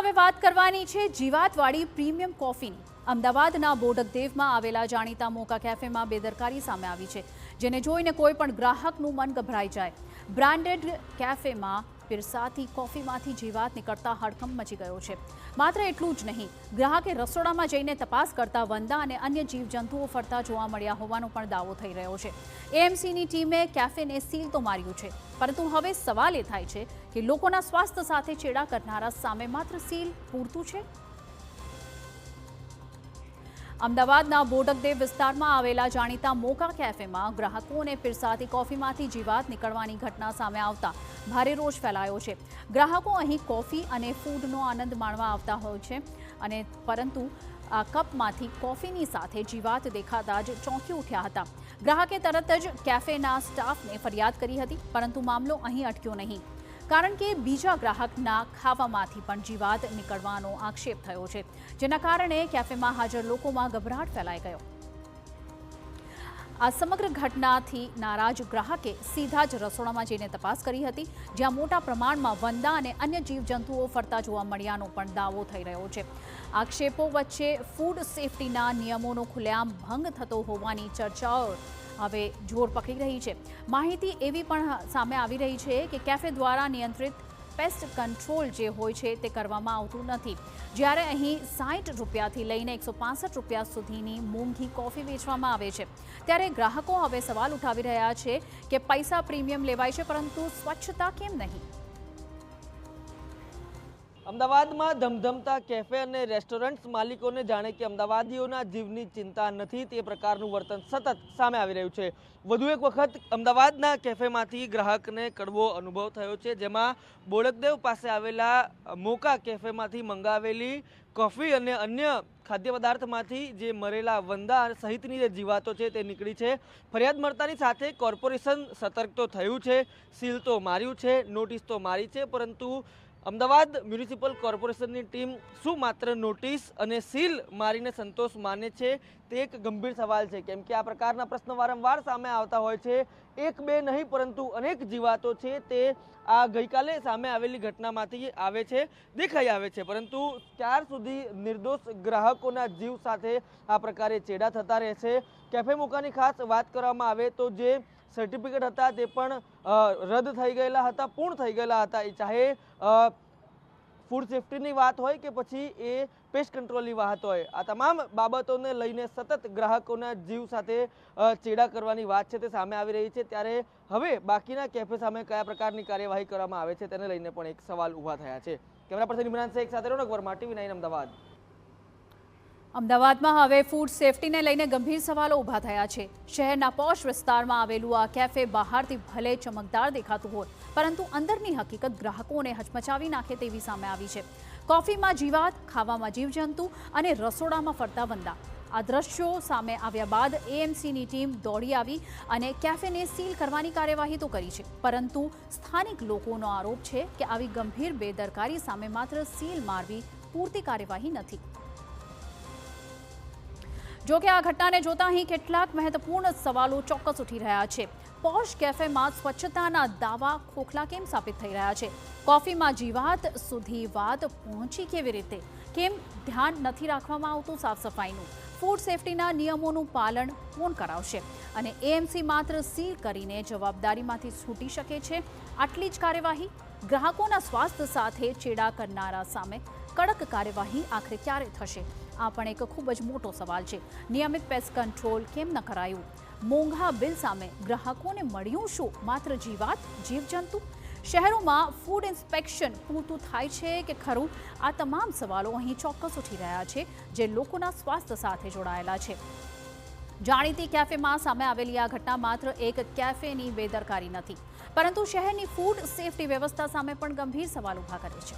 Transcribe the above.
હવે વાત કરવાની છે જીવાતવાળી પ્રીમિયમ કોફીની। અમદાવાદના બોડકદેવમાં આવેલા જાણીતા મોકા કેફેમાં બેદરકારી સામે આવી છે, જેને જોઈને કોઈ પણ ગ્રાહકનું મન ગભરાઈ જાય। બ્રાન્ડેડ કેફેમાં પીરસાતી કોફીમાંથી જીવાત નીકળતા હડકંપ મચી ગયો છે। માત્ર એટલું જ નહીં, ગ્રાહકે રસોડામાં જઈને તપાસ કરતા વંદા અને અન્ય જીવજંતુઓ ફરતા જોવા મળ્યા હોવાનો પણ દાવો થઈ રહ્યો છે। એએમસીની ટીમે કેફેને સીલ તો માર્યું છે, પરંતુ હવે સવાલ એ થાય છે કે લોકોના સ્વાસ્થ્ય સાથે ચેડા કરનારા સામે માત્ર સીલ પૂરતું છે? અમદાવાદના બોડકદેવ વિસ્તારમાં આવેલા જાણીતા મોકા કેફેમાં ગ્રાહકોને પીરસાતી કોફીમાંથી જીવાત નીકળવાની ઘટના સામે આવતા ભારે રોષ ફેલાયો છે। ગ્રાહકો અહીં કોફી અને ફૂડનો આનંદ માણવા આવતા હોય છે, અને પરંતુ આ કપમાંથી કોફીની સાથે જીવાત દેખાતા જ ચોંકી ઉઠ્યા હતા। ગ્રાહકે તરત જ કેફેના સ્ટાફને ફરિયાદ કરી હતી, પરંતુ મામલો અહીં અટક્યો નહીં, કારણ કે બીજા ગ્રાહકના ખાવામાંથી પણ જીવાત નીકળવાનો આક્ષેપ થયો છે, જેના કારણે કેફેમાં હાજર લોકોમાં ગભરાટ ફેલાઈ ગયો। આ સમગ્ર ઘટનાથી નારાજ ગ્રાહકે સીધા જ રસોડામાં જઈને તપાસ કરી હતી, જ્યાં મોટા પ્રમાણમાં વંદા અને અન્ય જીવજંતુઓ ફરતા જોવા મળ્યાનો પણ દાવો થઈ રહ્યો છે। આક્ષેપો વચ્ચે ફૂડ સેફટીના નિયમોનો ખુલ્લેઆમ ભંગ થતો હોવાની ચર્ચાઓ હવે જોર પકડી રહી છે। માહિતી એવી પણ સામે આવી રહી છે કે કેફે દ્વારા નિયંત્રિત પેસ્ટ કંટ્રોલ જે હોય છે તે કરવામાં આવતું નથી, જ્યારે અહીં 60 રૂપિયાથી લઈને 165 રૂપિયા સુધીની મોંઘી કોફી વેચવામાં આવે છે। ત્યારે ગ્રાહકો હવે સવાલ ઉઠાવી રહ્યા છે કે પૈસા પ્રીમિયમ લેવાય છે, પરંતુ સ્વચ્છતા કેમ નહીં? અમદાવાદમાં ધમધમતા કેફે અને રેસ્ટોરન્ટ માલિકોને જાણે કે અમદાવાદીઓના જીવની ચિંતા નથી, તે પ્રકારનું વર્તન સતત સામે આવી રહ્યું છે। વધુ એક વખત અમદાવાદના કેફેમાંથી ગ્રાહકને કડવો અનુભવ થયો છે, જેમાં બોડકદેવ પાસે આવેલા મોકા કેફેમાંથી મંગાવેલી કોફી અને અન્ય ખાદ્ય પદાર્થમાંથી જે મરેલા વંદા સહિતની જે જીવાતો છે તે નીકળી છે। ફરિયાદ મળતાની સાથે કોર્પોરેશન સતર્ક તો થયું છે, સીલ તો માર્યું છે, નોટિસ તો મારી છે, પરંતુ અમદાવાદ મ્યુનિસિપલ કોર્પોરેશનની ટીમ શું માત્ર નોટિસ અને સીલ મારીને સંતોષ માને છે, તે એક ગંભીર સવાલ છે, કેમ કે આ પ્રકારના પ્રશ્નો વારંવાર સામે આવતા હોય છે। એક બે નહીં, પરંતુ અનેક જીવાતો છે તે આ ગઈકાલે સામે આવેલી ઘટનામાંથી દેખાઈ આવે છે, પરંતુ ત્યાર સુધી નિર્દોષ ગ્રાહકોના જીવ સાથે આ પ્રકારે ચેડા થતા રહેશે। કેફે મોકાની ખાસ વાત કરવામાં આવે તો જે સર્ટિફિકેટ હતા તે પણ રદ થઈ ગયેલા હતા, પૂર્ણ થઈ ગયેલા હતા, ચાહે ફૂડ સેફ્ટીની વાત હોય કે પછી એ પેસ્ટ કંટ્રોલની વાત હોય। આ તમામ બાબતોને લઈને સતત ગ્રાહકોના જીવ સાથે ચેડા કરવાની વાત છે તે સામે આવી રહી છે। ત્યારે હવે બાકીના કેફે સામે કયા પ્રકારની કાર્યવાહી કરવામાં આવે છે તેને લઈને પણ એક સવાલ ઊભા થયા છે। કેમેરા પર્સન ઇમરાન શેખ સાથે રોનક વર્મા, TV9 અમદાવાદ। અમદાવાદમાં હવે ફૂડ સેફટીને લઈને ગંભીર સવાલો ઊભા થયા છે। શહેરના પોશ વિસ્તારમાં આવેલું આ કેફે બહારથી ભલે ચમકદાર દેખાતું હોય, પરંતુ અંદરની હકીકત ગ્રાહકોને હચમચાવી નાખે તેવી સામે આવી છે। કોફીમાં જીવાત, ખાવામાં જીવજંતુ અને રસોડામાં ફરતા વંદા। આ દ્રશ્યો સામે આવ્યા બાદ એએમસીની ટીમ દોડી આવી અને કેફેને સીલ કરવાની કાર્યવાહી તો કરી છે, પરંતુ સ્થાનિક લોકોનો આરોપ છે કે આવી ગંભીર બેદરકારી સામે માત્ર સીલ મારવી પૂરતી કાર્યવાહી નથી। જો કે આ ઘટનાને જોતા અહીં કેટલાક મહત્વપૂર્ણ સવાલો ચોક્કસ ઉઠી રહ્યા છે। પોશ કેફેમાં સ્વચ્છતાના દાવા ખોખલા કેમ સાબિત થઈ રહ્યા છે? કોફીમાં જીવાત સુધી વાત પહોંચી કેવી રીતે? કેમ ધ્યાન નથી રાખવામાં આવતું સાફ સફાઈનું? ફૂડ સેફટીના નિયમોનું પાલન કોણ કરાવશે? અને એએમસી માત્ર સીલ કરીને જવાબદારીમાંથી છૂટી શકે છે? આટલી જ કાર્યવાહી? ગ્રાહકોના સ્વાસ્થ્ય સાથે ચેડા કરનારા સામે કડક કાર્યવાહી આખરે ક્યારે થશે? આ પણ એક ખૂબ જ મોટો સવાલ છે। નિયમિત પેસ્ટ કંટ્રોલ કેમ ન કરાયું? મોંઘા બિલ સામે ગ્રાહકોને મળ્યું શું? માત્ર જીવાત, જીવજંતુ? શહેરોમાં ફૂડ ઇન્સ્પેક્શન પૂરતું થાય છે કે ખરું? આ તમામ સવાલો અહીં ચોક્કસ ઉઠી રહ્યા છે, જે લોકોના સ્વાસ્થ્ય સાથે જોડાયેલા છે। જાણીતી કેફેમાં સામે આવેલી આ ઘટના માત્ર એક કેફેની બેદરકારી નથી, પરંતુ શહેરની ફૂડ સેફટી વ્યવસ્થા સામે પણ ગંભીર સવાલ ઊભા કરે છે।